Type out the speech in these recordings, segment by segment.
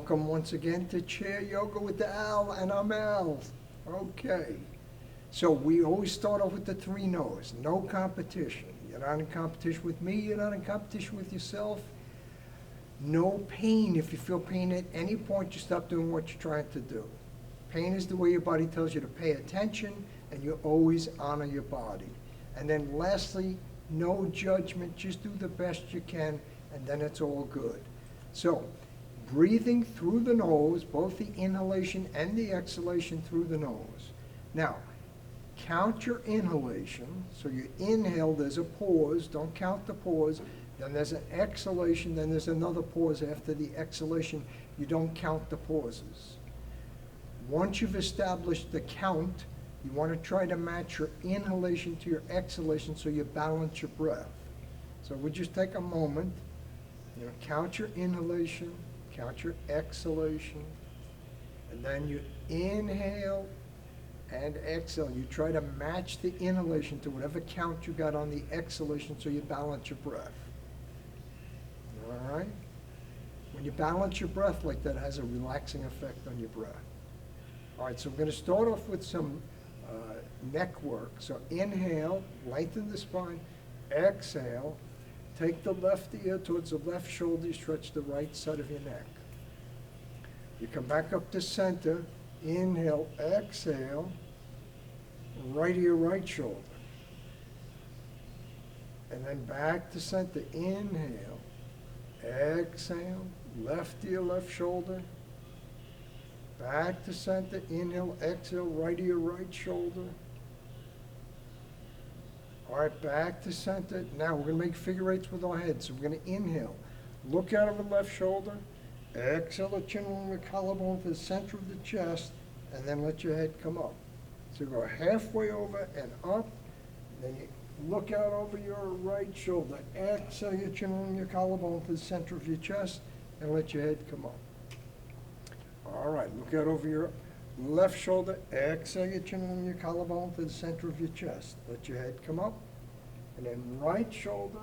Welcome once again to Chair Yoga with the Al, and I'm Al. Okay. So we always start off with the 3 no's. No competition. You're not in competition with me, you're not in competition with yourself. No pain. If you feel pain at any point, you stop doing what you're trying to do. Pain is the way your body tells you to pay attention, and you always honor your body. And then lastly, no judgment. Just do the best you can, and then it's all good. So, breathing through the nose, both the inhalation and the exhalation through the nose. Now, count your inhalation. So you inhale, there's a pause. Don't count the pause. Then there's an exhalation. Then there's another pause after the exhalation. You don't count the pauses. Once you've established the count, you want to try to match your inhalation to your exhalation so you balance your breath. So we just take a moment, count your inhalation, count your exhalation, and then you inhale and exhale. You try to match the inhalation to whatever count you got on the exhalation so you balance your breath. All right? When you balance your breath like that, it has a relaxing effect on your breath. All right, so we're going to start off with some neck work. So inhale, lengthen the spine, exhale. Take the left ear towards the left shoulder, stretch the right side of your neck. You come back up to center, inhale, exhale, right ear, right shoulder. And then back to center, inhale, exhale, left ear, left shoulder. Back to center, inhale, exhale, right ear, right shoulder. All right, back to center. Now we're going to make figure eights with our head. So we're going to inhale. Look out over the left shoulder. Exhale the chin along the collarbone to the center of the chest, and then let your head come up. So go halfway over and up. Then you look out over your right shoulder. Exhale your chin along your collarbone to the center of your chest, and let your head come up. All right, look out over your left shoulder, exhale your chin along your collarbone to the center of your chest. Let your head come up. And then right shoulder,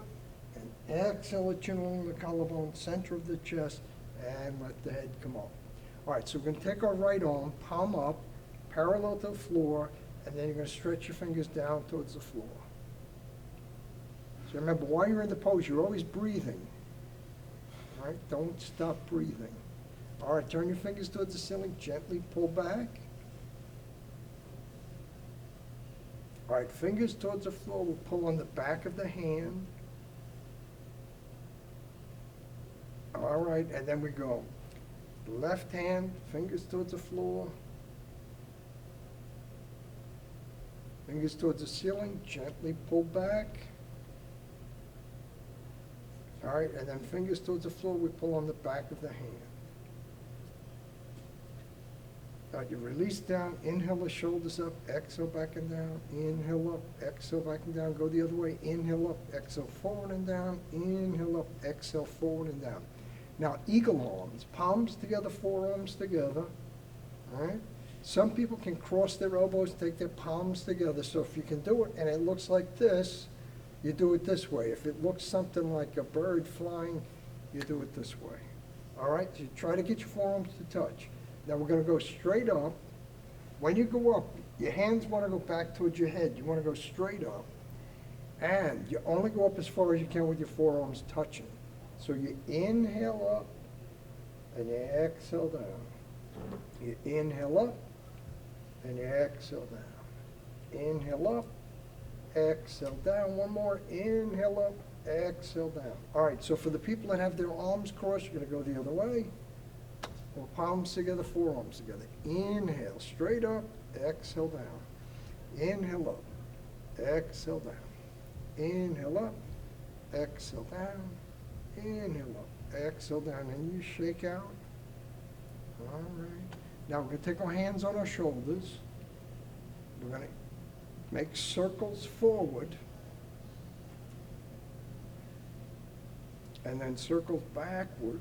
and exhale the chin along the collarbone, center of the chest, and let the head come up. All right, so we're going to take our right arm, palm up, parallel to the floor, and then you're going to stretch your fingers down towards the floor. So remember, while you're in the pose, you're always breathing. All right, don't stop breathing. All right, turn your fingers towards the ceiling, gently pull back. All right, fingers towards the floor, we'll pull on the back of the hand. All right, and then we go left hand, fingers towards the floor. Fingers towards the ceiling, gently pull back. All right, and then fingers towards the floor, we pull on the back of the hand. You release down, inhale the shoulders up, exhale back and down, inhale up, exhale back and down, go the other way, inhale up, exhale forward and down, inhale up, exhale forward and down. Now, eagle arms, palms together, forearms together, all right? Some people can cross their elbows, take their palms together, so if you can do it and it looks like this, you do it this way. If it looks something like a bird flying, you do it this way, all right? So you try to get your forearms to touch. Now we're going to go straight up. When you go up, your hands want to go back towards your head. You want to go straight up. And you only go up as far as you can with your forearms touching. So you inhale up and you exhale down. You inhale up and you exhale down. Inhale up, exhale down. One more. Inhale up, exhale down. All right, so for the people that have their arms crossed, you're going to go the other way. Or palms together, forearms together. Inhale, straight up, exhale down. Inhale up, exhale down. Inhale up, exhale down. Inhale up, exhale down. And you shake out. All right. Now we're going to take our hands on our shoulders. We're going to make circles forward. And then circles backward.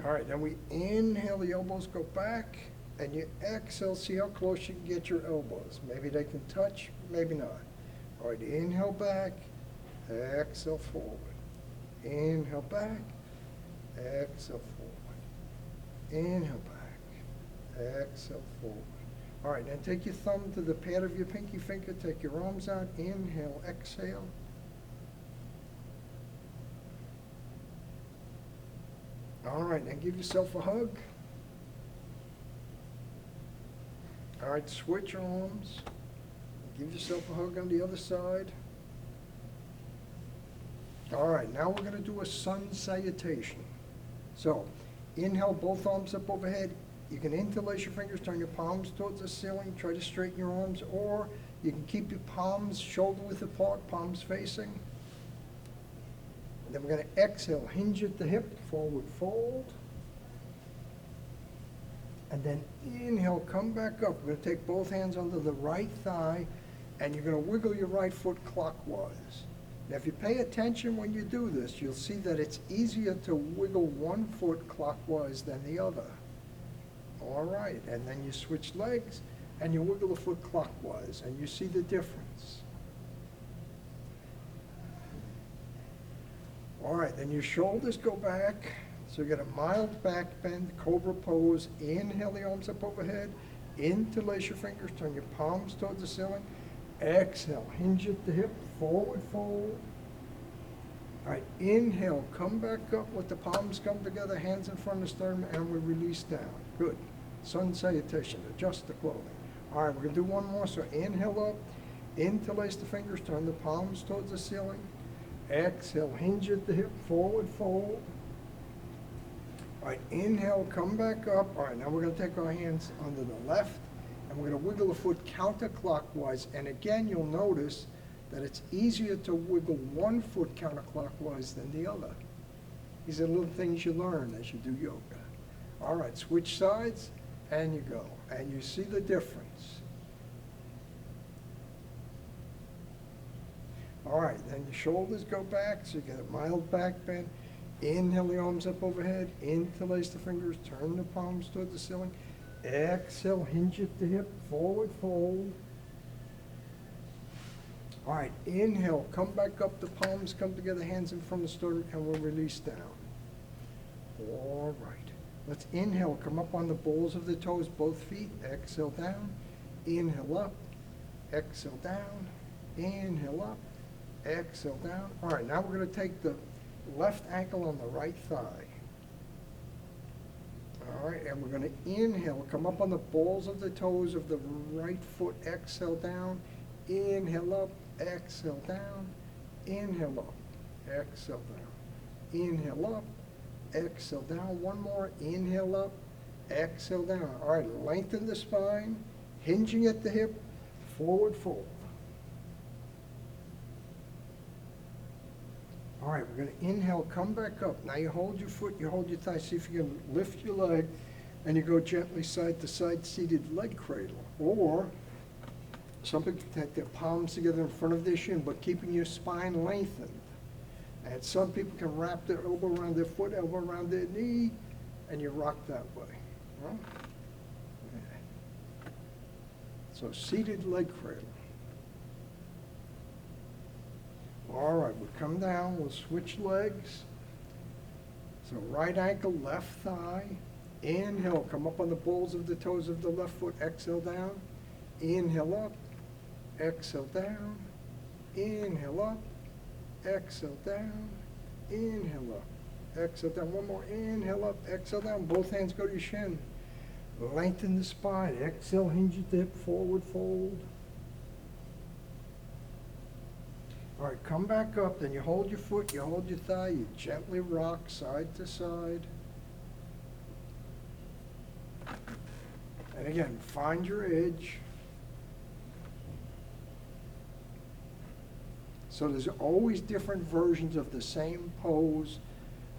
All right, then we inhale, the elbows go back, and you exhale, see how close you can get your elbows. Maybe they can touch, maybe not. All right, inhale back, exhale forward. Inhale back, exhale forward. Inhale back, exhale forward. All right, now take your thumb to the pad of your pinky finger, take your arms out, inhale, exhale. All right, now give yourself a hug. All right, switch arms. Give yourself a hug on the other side. All right, now we're going to do a sun salutation. So, inhale, both arms up overhead. You can interlace your fingers, turn your palms towards the ceiling, try to straighten your arms, or you can keep your palms shoulder width apart, palms facing. And then we're going to exhale, hinge at the hip, forward fold. And then inhale, come back up. We're going to take both hands under the right thigh, and you're going to wiggle your right foot clockwise. Now, if you pay attention when you do this, you'll see that it's easier to wiggle one foot clockwise than the other. All right, and then you switch legs, and you wiggle the foot clockwise, and you see the difference. All right, then your shoulders go back. So you get a mild back bend, cobra pose. Inhale the arms up overhead. Interlace your fingers, turn your palms towards the ceiling. Exhale, hinge at the hip, forward fold. All right, inhale, come back up, let the palms come together, hands in front of the sternum, and we release down. Good. Sun salutation, adjust the clothing. All right, we're gonna do one more. So inhale up, interlace the fingers, turn the palms towards the ceiling. Exhale, hinge at the hip, forward fold. All right, inhale, come back up. All right, now we're going to take our hands under the left, and we're going to wiggle the foot counterclockwise. And again, you'll notice that it's easier to wiggle one foot counterclockwise than the other. These are little things you learn as you do yoga. All right, switch sides, and you go. And you see the difference. All right, then your shoulders go back, so you get a mild back bend. Inhale the arms up overhead, interlace the fingers, turn the palms toward the ceiling. Exhale, hinge at the hip, forward fold. All right, inhale, come back up, the palms come together, hands in front of the sternum, and we'll release down. All right, let's inhale, come up on the balls of the toes, both feet, exhale down, inhale up, exhale down, inhale up, exhale down. All right, now we're going to take the left ankle on the right thigh. All right, and we're going to inhale, come up on the balls of the toes of the right foot, exhale down, inhale up, exhale down, inhale up, exhale down, inhale up, exhale down. One more, inhale up, exhale down. All right, lengthen the spine, hinging at the hip, forward fold. All right, we're going to inhale, come back up. Now you hold your foot, you hold your thigh. See if you can lift your leg, and you go gently side to side, seated leg cradle. Or some people take their palms together in front of their shin, but keeping your spine lengthened. And some people can wrap their elbow around their foot, elbow around their knee, and you rock that way. Well, yeah. So seated leg cradle. All right, we'll come down, we'll switch legs. So right ankle, left thigh. Inhale, come up on the balls of the toes of the left foot, exhale down. Inhale up, exhale down. Inhale up, exhale down. Inhale up, exhale down. One more, inhale up, exhale down. Both hands go to your shin. Lengthen the spine. Exhale, hinge at the hip, forward fold. All right, come back up, then you hold your foot, you hold your thigh, you gently rock side to side. And again, find your edge. So there's always different versions of the same pose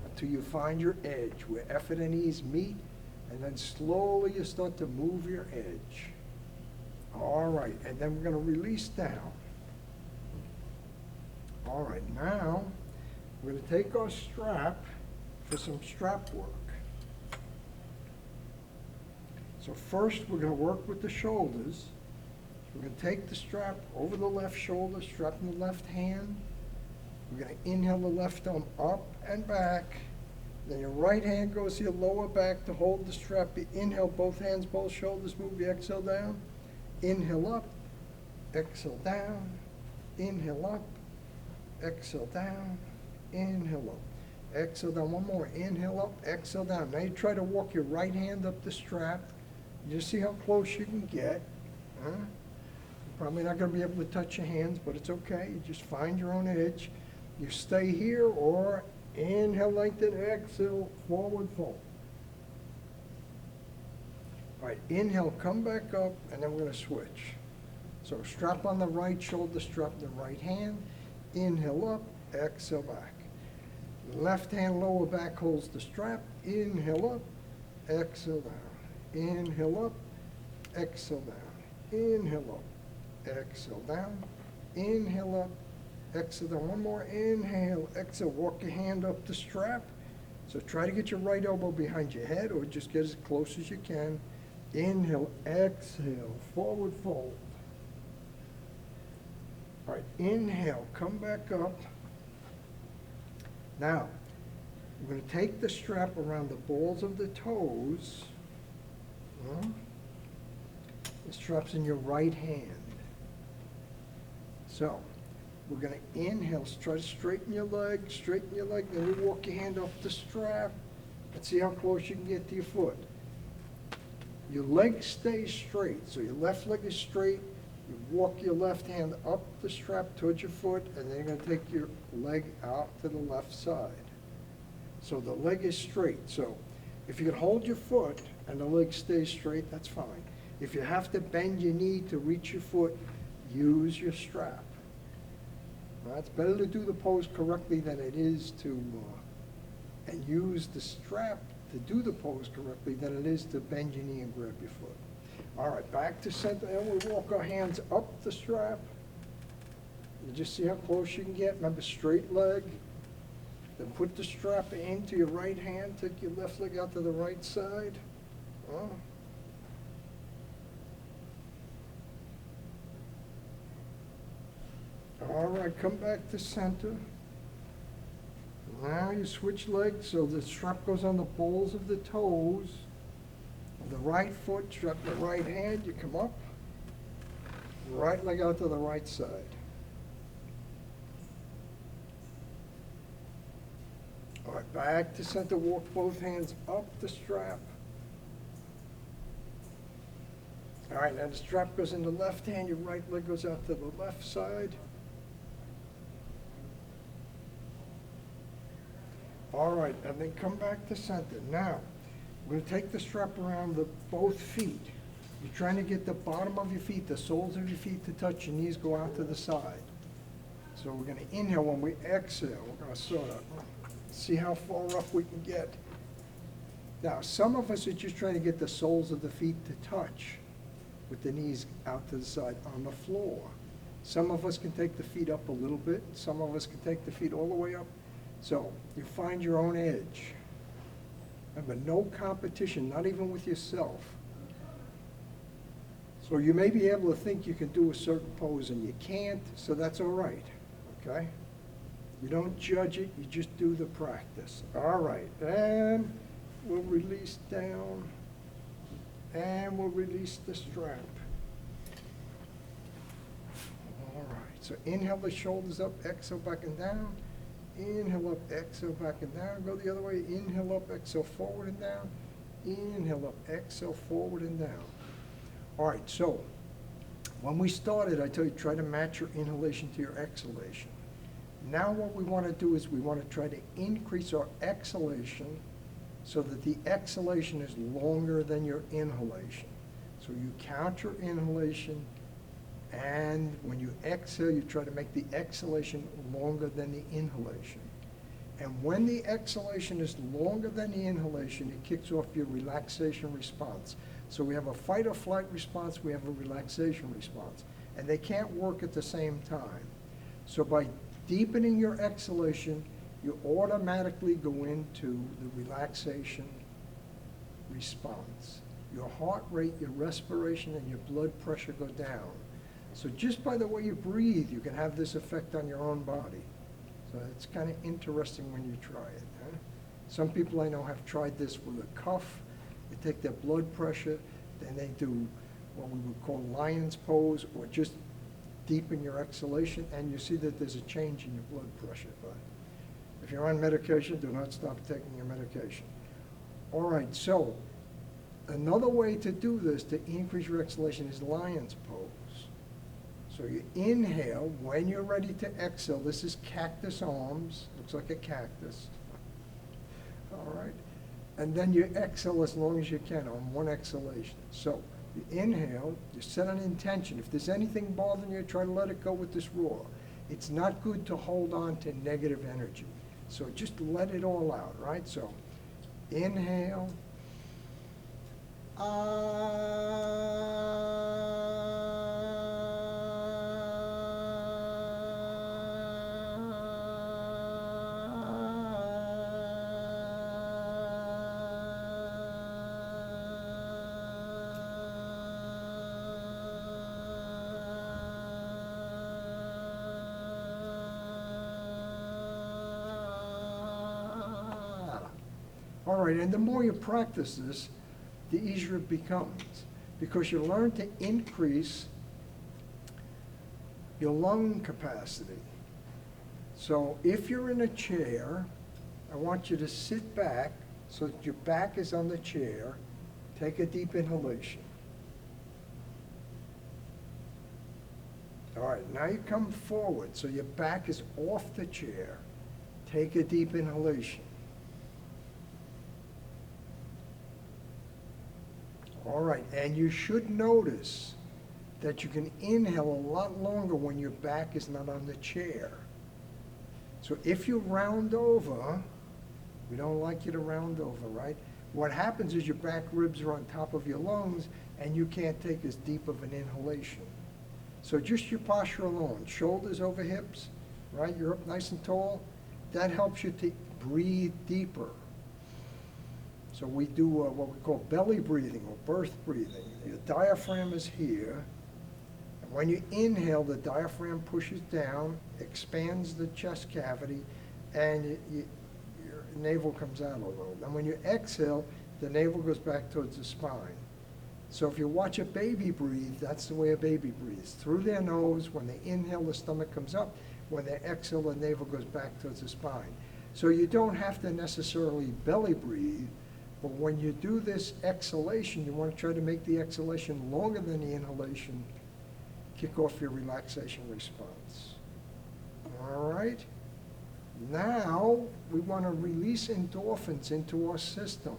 until you find your edge, where effort and ease meet, and then slowly you start to move your edge. All right, and then we're going to release down. All right, now we're going to take our strap for some strap work. So first we're going to work with the shoulders. We're going to take the strap over the left shoulder, strap in the left hand. We're going to inhale the left arm up and back, Then your right hand goes to your lower back to hold the strap. You inhale, both hands, both shoulders move. You exhale down. Inhale up, exhale down. Inhale up, exhale down. Inhale up, exhale down. One more. Inhale up, exhale down. Now you try to walk your right hand up the strap. You just see how close you can get. Huh? Probably not going to be able to touch your hands, but it's okay. You just find your own edge. You stay here or inhale, lengthen, exhale, forward fold. All right, inhale, come back up, and then we're going to switch. So strap on the right shoulder, strap the right hand. Inhale up, exhale back. Left hand lower back holds the strap. Inhale up, exhale down. Inhale up, exhale down. Inhale up, exhale down. Inhale up, exhale down. One more. Inhale, exhale. Walk your hand up the strap. So try to get your right elbow behind your head or just get as close as you can. Inhale, exhale, forward fold. All right, inhale, come back up. Now, we're going to take the strap around the balls of the toes. The strap's in your right hand. So, we're going to inhale, try to straighten your leg, then you walk your hand up the strap. Let's see how close you can get to your foot. Your leg stays straight, so your left leg is straight. You walk your left hand up the strap towards your foot, and then you're going to take your leg out to the left side. So the leg is straight. So if you can hold your foot and the leg stays straight, that's fine. If you have to bend your knee to reach your foot, use your strap. Now, it's better to do the pose correctly than it is to, and use the strap to do the pose correctly than it is to bend your knee and grab your foot. All right, back to center, and we walk our hands up the strap. You just see how close you can get. Remember, straight leg. Then put the strap into your right hand. Take your left leg out to the right side. All right, come back to center. Now you switch legs so the strap goes on the balls of the toes. The right foot, strap the right hand, you come up. Right leg out to the right side. All right, back to center, walk both hands up the strap. All right, now the strap goes in the left hand, your right leg goes out to the left side. All right, and then come back to center. Now, we're going to take the strap around both feet. You're trying to get the bottom of your feet, the soles of your feet to touch, your knees go out to the side. So we're going to inhale. When we exhale, we're going to sort of see how far up we can get. Now, some of us are just trying to get the soles of the feet to touch with the knees out to the side on the floor. Some of us can take the feet up a little bit. Some of us can take the feet all the way up. So you find your own edge. Remember, no competition, not even with yourself. So you may be able to think you can do a certain pose and you can't, so that's all right, okay? You don't judge it, you just do the practice. All right, and we'll release down, and we'll release the strap. All right, so inhale the shoulders up, exhale back and down. Inhale up, exhale back and down. Go the other way. Inhale up, exhale forward and down. Inhale up, exhale forward and down. All right, so when we started, I told you try to match your inhalation to your exhalation. Now what we want to do is we want to try to increase our exhalation so that the exhalation is longer than your inhalation. So you count your inhalation, and when you exhale, you try to make the exhalation longer than the inhalation. And when the exhalation is longer than the inhalation, it kicks off your relaxation response. So we have a fight or flight response, we have a relaxation response. And they can't work at the same time. So by deepening your exhalation, you automatically go into the relaxation response. Your heart rate, your respiration, and your blood pressure go down. So just by the way you breathe, you can have this effect on your own body. So it's kind of interesting when you try it. Huh? Some people I know have tried this with a cuff. You take their blood pressure, then they do what we would call lion's pose, or just deepen your exhalation, and you see that there's a change in your blood pressure. But if you're on medication, do not stop taking your medication. All right, so another way to do this to increase your exhalation is lion's pose. So you inhale. When you're ready to exhale, this is cactus arms. Looks like a cactus. All right. And then you exhale as long as you can on one exhalation. So you inhale, you set an intention. If there's anything bothering you, try to let it go with this roar. It's not good to hold on to negative energy. So just let it all out, right? So inhale. All right, and the more you practice this, the easier it becomes, because you learn to increase your lung capacity. So if you're in a chair, I want you to sit back so that your back is on the chair. Take a deep inhalation. All right, now you come forward so your back is off the chair. Take a deep inhalation. All right, and you should notice that you can inhale a lot longer when your back is not on the chair. So if you round over, we don't like you to round over, right? What happens is your back ribs are on top of your lungs and you can't take as deep of an inhalation. So just your posture alone, shoulders over hips, right? You're up nice and tall. That helps you to breathe deeper. So we do what we call belly breathing or birth breathing. Your diaphragm is here. And when you inhale, the diaphragm pushes down, expands the chest cavity, and your navel comes out a little. Then when you exhale, the navel goes back towards the spine. So if you watch a baby breathe, that's the way a baby breathes. Through their nose. When they inhale, the stomach comes up. When they exhale, the navel goes back towards the spine. So you don't have to necessarily belly breathe. But when you do this exhalation, you want to try to make the exhalation longer than the inhalation. Kick off your relaxation response. All right? Now, we want to release endorphins into our system.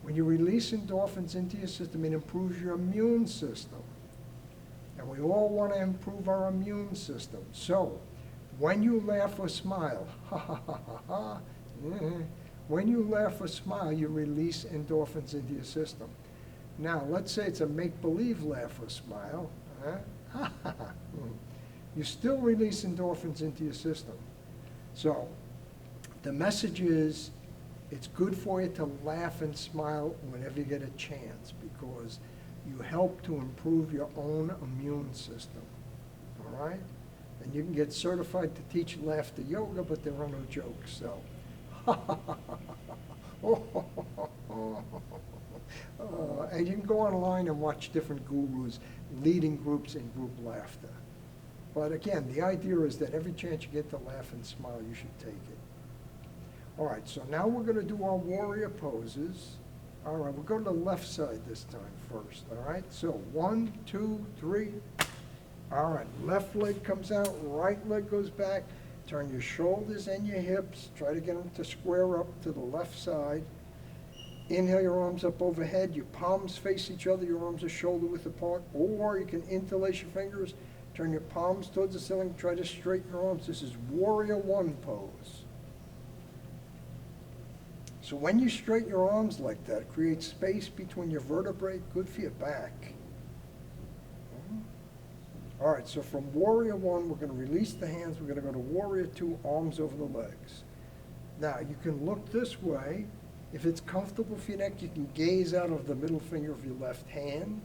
When you release endorphins into your system, it improves your immune system. And we all want to improve our immune system. So, when you laugh or smile, ha ha ha ha ha, when you laugh or smile, you release endorphins into your system. Now, let's say it's a make-believe laugh or smile. You still release endorphins into your system. So, the message is, it's good for you to laugh and smile whenever you get a chance, because you help to improve your own immune system. All right? And you can get certified to teach laughter yoga, but there are no jokes, so. And you can go online and watch different gurus leading groups in group laughter. But again, the idea is that every chance you get to laugh and smile, you should take it. All right, so now we're going to do our warrior poses. All right, we'll go to the left side this time first. All right, so 1, 2, 3. All right, left leg comes out, right leg goes back. Turn your shoulders and your hips. Try to get them to square up to the left side. Inhale your arms up overhead. Your palms face each other. Your arms are shoulder width apart. Or you can interlace your fingers. Turn your palms towards the ceiling. Try to straighten your arms. This is Warrior One pose. So when you straighten your arms like that, it creates space between your vertebrae. Good for your back. All right, so from Warrior One, we're going to release the hands. We're going to go to Warrior Two, arms over the legs. Now, you can look this way. If it's comfortable for your neck, you can gaze out of the middle finger of your left hand.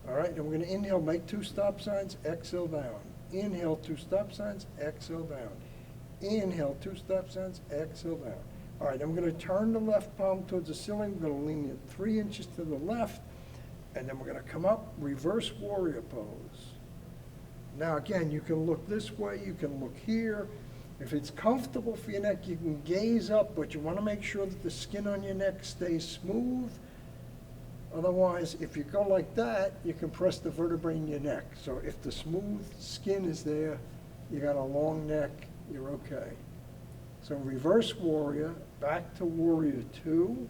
All right, and we're going to inhale, make 2 stop signs, exhale down. Inhale, 2 stop signs, exhale down. Inhale, 2 stop signs, exhale down. All right, I'm gonna turn the left palm towards the ceiling, we're gonna lean it 3 inches to the left, and then we're gonna come up, reverse warrior pose. Now, again, you can look this way, you can look here. If it's comfortable for your neck, you can gaze up, but you wanna make sure that the skin on your neck stays smooth. Otherwise, if you go like that, you can press the vertebrae in your neck. So if the smooth skin is there, you got a long neck, you're okay. So reverse warrior, back to warrior 2.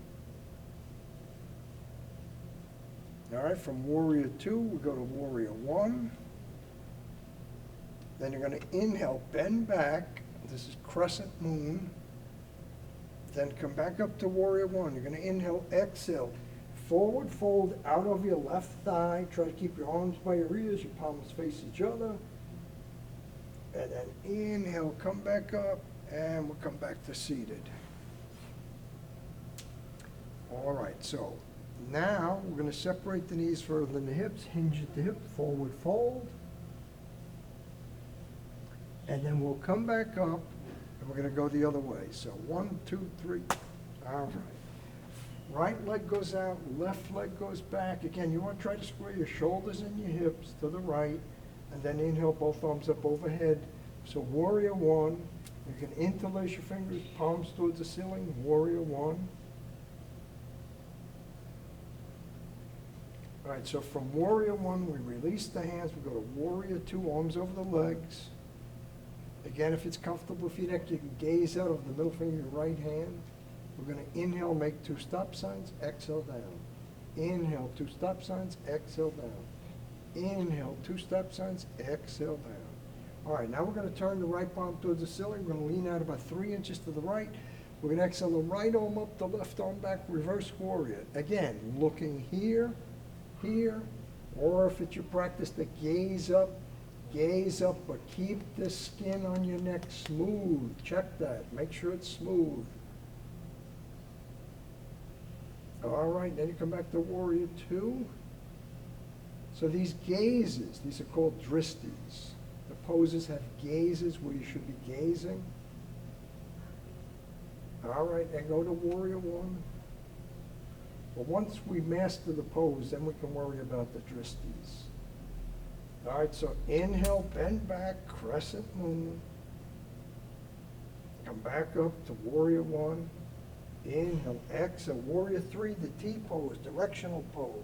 All right, from warrior 2, we go to warrior 1. Then you're gonna inhale, bend back. This is crescent moon. Then come back up to warrior 1. You're gonna inhale, exhale. Forward fold out of your left thigh. Try to keep your arms by your ears, your palms face each other. And then inhale, come back up, and we'll come back to seated. All right, so now we're gonna separate the knees further than the hips, hinge at the hip, forward fold. And then we'll come back up, and we're gonna go the other way. So 1, 2, 3, all right. Right leg goes out, left leg goes back. Again, you want to try to square your shoulders and your hips to the right, and then inhale, both arms up overhead. So warrior 1, you can interlace your fingers, palms towards the ceiling, warrior 1. All right, so from warrior 1, we release the hands, we go to warrior 2, arms over the legs. Again, if it's comfortable for your neck, you can gaze out of the middle finger of your right hand. We're going to inhale, make 2 stop signs, exhale down. Inhale, 2 stop signs, exhale down. Inhale, 2 stop signs, exhale down. All right, now we're going to turn the right palm towards the ceiling. We're going to lean out about 3 inches to the right. We're going to exhale the right arm up, the left arm back, reverse warrior. Again, looking here, here, or if it's your practice to gaze up, but keep the skin on your neck smooth. Check that. Make sure it's smooth. All right, then you come back to warrior 2. So these gazes, these are called dristis. The poses have gazes where you should be gazing. All right, and go to warrior 1. Well, once we master the pose, then we can worry about the dristis. All right, so inhale, bend back, crescent moon. Come back up to warrior 1. Inhale, exhale, warrior 3, the T pose, directional pose.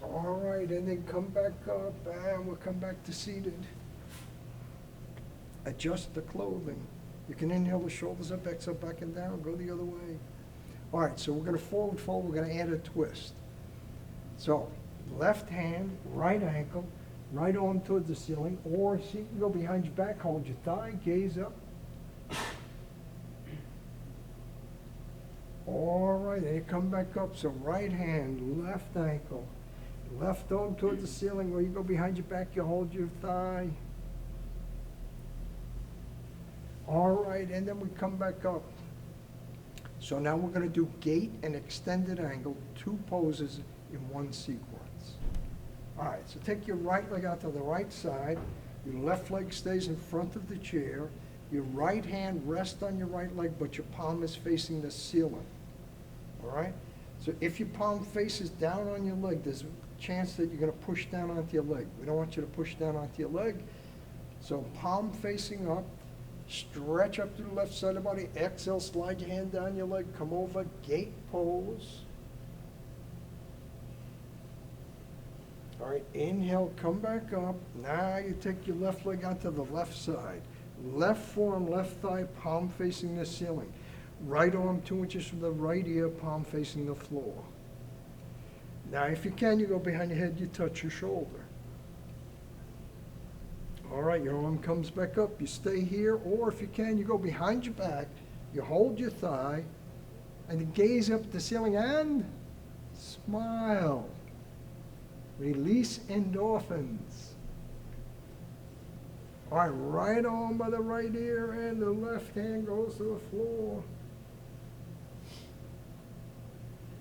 All right, and then come back up, and we'll come back to seated. Adjust the clothing. You can inhale the shoulders up, exhale back and down, go the other way. All right, so we're gonna forward fold, we're gonna add a twist. So, left hand, right ankle, right arm towards the ceiling, or see, you can go behind your back, hold your thigh, gaze up. All right, and you come back up, so right hand, left ankle, left arm towards the ceiling, or you go behind your back, you hold your thigh. All right, and then we come back up. So now we're gonna do gate and extended angle, 2 poses in one sequence. All right, so take your right leg out to the right side, your left leg stays in front of the chair, your right hand rests on your right leg, but your palm is facing the ceiling. All right? So if your palm faces down on your leg, there's a chance that you're gonna push down onto your leg. We don't want you to push down onto your leg. So palm facing up, stretch up to the left side of the body, exhale, slide your hand down your leg, come over, gate pose. All right, inhale, come back up. Now you take your left leg onto the left side. Left forearm, left thigh, palm facing the ceiling. Right arm 2 inches from the right ear, palm facing the floor. Now, if you can, you go behind your head, you touch your shoulder. All right, your arm comes back up, you stay here, or if you can, you go behind your back, you hold your thigh, and you gaze up at the ceiling and smile. Release endorphins. All right, right arm by the right ear, and the left hand goes to the floor.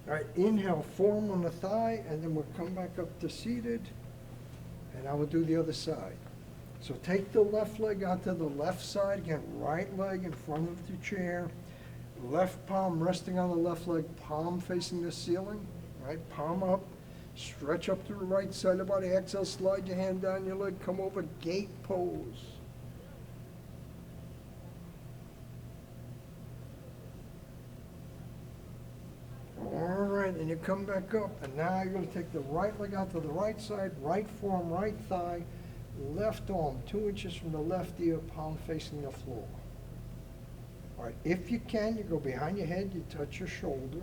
All right, inhale, forearm on the thigh, and then we'll come back up to seated, and I will do the other side. So take the left leg out to the left side, again, right leg in front of the chair, left palm resting on the left leg, palm facing the ceiling, right, palm up, stretch up to the right side of the body, exhale, slide your hand down your leg, come over, gate pose. All right, and you come back up, and now you're gonna take the right leg out to the right side, right forearm, right thigh, left arm, 2 inches from the left ear, palm facing the floor. All right, if you can, you go behind your head, you touch your shoulder.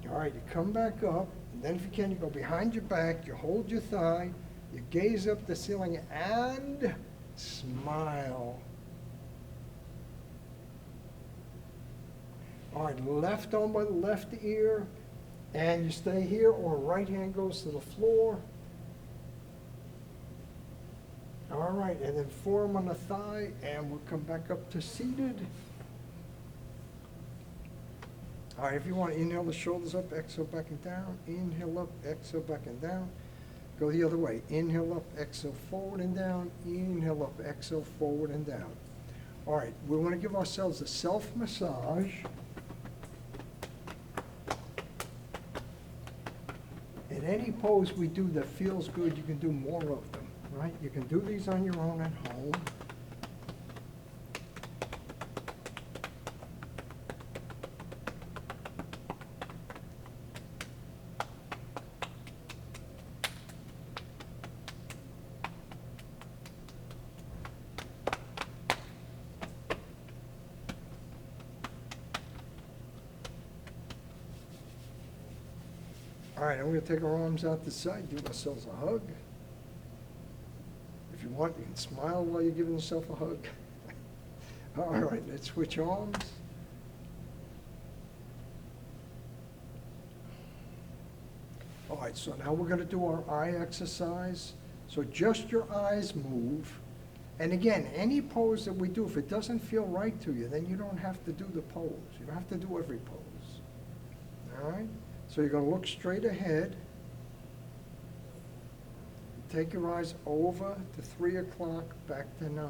All right, you come back up, and then if you can, you go behind your back, you hold your thigh, you gaze up the ceiling, and smile. All right, left arm by the left ear, and you stay here, or right hand goes to the floor. All right, and then forearm on the thigh, and we'll come back up to seated. All right, if you want to inhale the shoulders up, exhale back and down, inhale up, exhale back and down. Go the other way, inhale up, exhale forward and down, inhale up, exhale forward and down. All right, we want to give ourselves a self-massage. In any pose we do that feels good, you can do more of them, right? You can do these on your own at home. All right, and we're gonna take our arms out the side, give ourselves a hug. If you want, you can smile while you're giving yourself a hug. All right, let's switch arms. All right, so now we're gonna do our eye exercise. So just your eyes move. And again, any pose that we do, if it doesn't feel right to you, then you don't have to do the pose. You don't have to do every pose. All right? So you're going to look straight ahead. Take your eyes over to 3 o'clock, back to 9.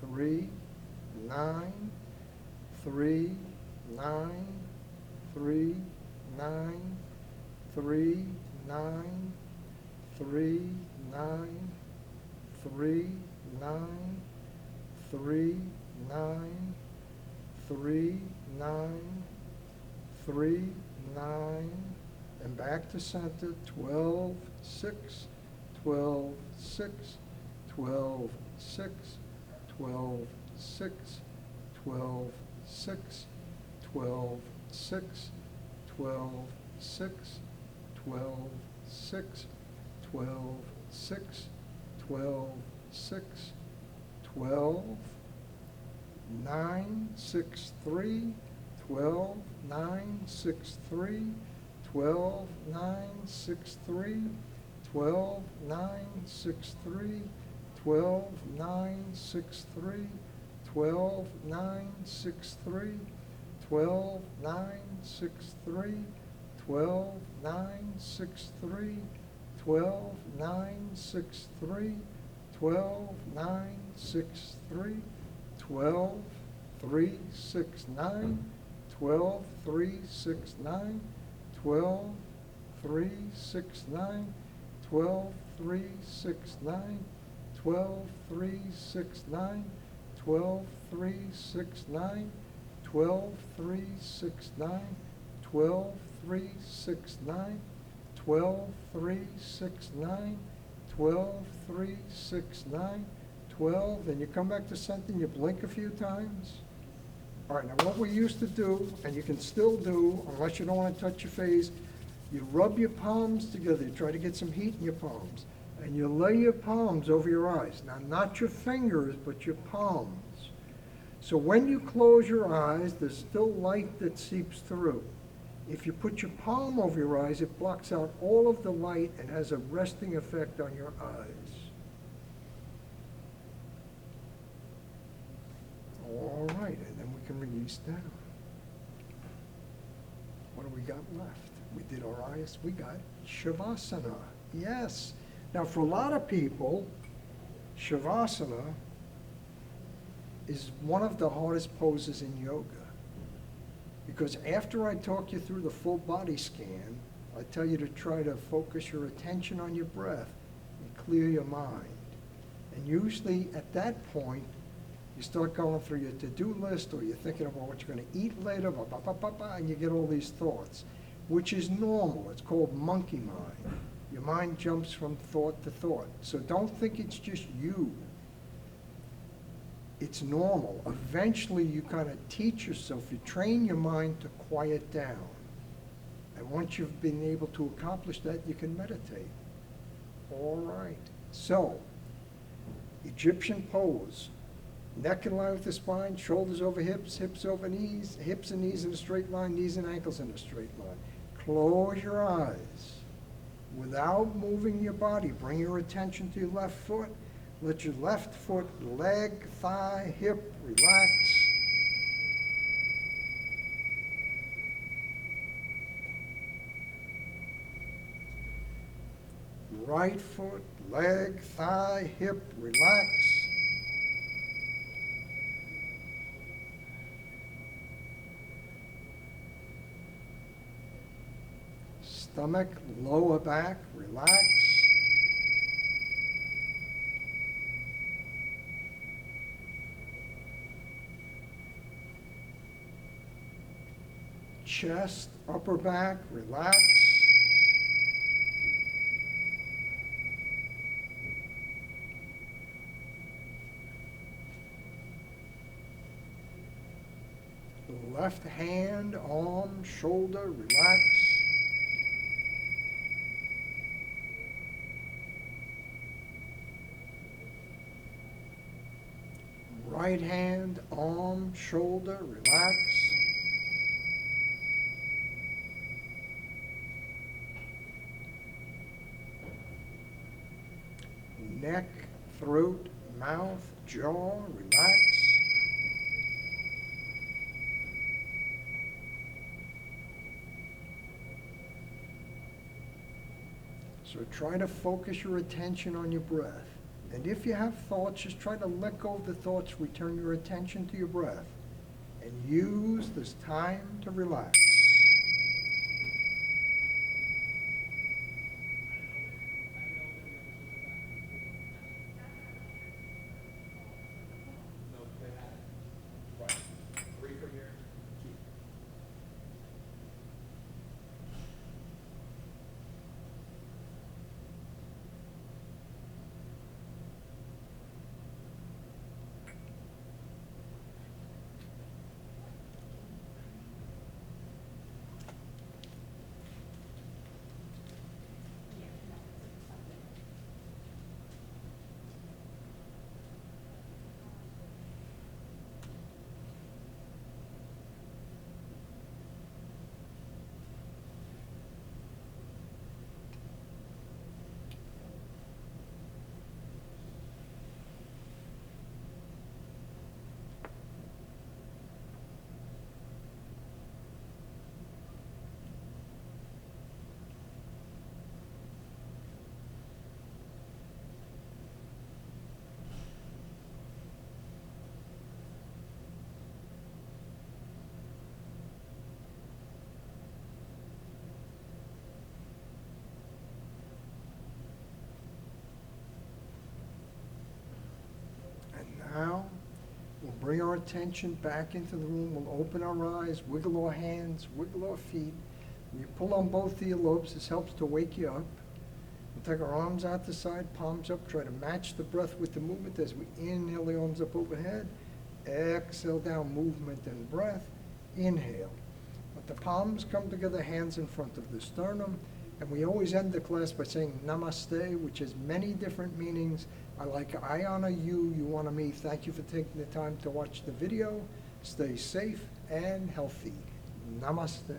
3, 9, 3, 9, 3, 9, 3, 9, 3, 9, 3, 9, 3, 9, 3, 9, 3, 9, and back to center, 12, 6, 12, 6, 12, 6, 12, 6, 12, 6, 12, 6, 12, 6, 12, 6, 12, 6, 12, 6, 12, 9, 6, 3, 12, 9, 6, 3, 12, 9, 6, 3, 12, 9, 6, 3, 12, 9, 6, 3, 12, 9, 6, 3, 12, 9, 6, 3, 12, 9, 6, 3, 12, 9, 6, 3, 12, 9, 6, 3, 12, 3, 6, 9, 12, 3, 6, 9, 12, 3, 6, 9, 12, 3, 6, 9, 12, 3, 6, 9, 12, 3, 6, 9, 12, 3, 6, 9, 12, 3, 6, 9, 12, 3, 6, 9, 12, 3, 6, 9, 12, then you come back to center and you blink a few times. All right, now what we used to do, and you can still do, unless you don't want to touch your face, you rub your palms together, you try to get some heat in your palms, and you lay your palms over your eyes. Now, not your fingers, but your palms. So when you close your eyes, there's still light that seeps through. If you put your palm over your eyes, it blocks out all of the light and has a resting effect on your eyes. All right, and then we can release down. What do we got left? We did our eyes. We got Shavasana. Yes, Now, for a lot of people, Shavasana is one of the hardest poses in yoga. Because after I talk you through the full body scan, I tell you to try to focus your attention on your breath and clear your mind. And usually at that point, you start going through your to-do list, or you're thinking about what you're going to eat later, and you get all these thoughts, which is normal. It's called monkey mind. Your mind jumps from thought to thought. So don't think it's just you. It's normal. Eventually, you kind of teach yourself, you train your mind to quiet down. And once you've been able to accomplish that, you can meditate. All right. So, Egyptian pose. Neck in line with the spine, shoulders over hips, hips over knees, hips and knees in a straight line, knees and ankles in a straight line. Close your eyes. Without moving your body, bring your attention to your left foot. Let your left foot, leg, thigh, hip relax. Right foot, leg, thigh, hip relax. Stomach, lower back, relax. Chest, upper back, relax. Left hand, arm, shoulder, relax. Right hand, arm, shoulder, relax. Neck, throat, mouth, jaw, relax. So try to focus your attention on your breath. And if you have thoughts, just try to let go of the thoughts, return your attention to your breath, and use this time to relax. Now, we'll bring our attention back into the room. We'll open our eyes, wiggle our hands, wiggle our feet. When you pull on both earlobes, this helps to wake you up. We'll take our arms out the side, palms up, try to match the breath with the movement as we inhale the arms up overhead. Exhale down, movement and breath. Inhale. Let the palms come together, hands in front of the sternum. And we always end the class by saying namaste, which has many different meanings. I honor you, you honor me. Thank you for taking the time to watch the video. Stay safe and healthy. Namaste.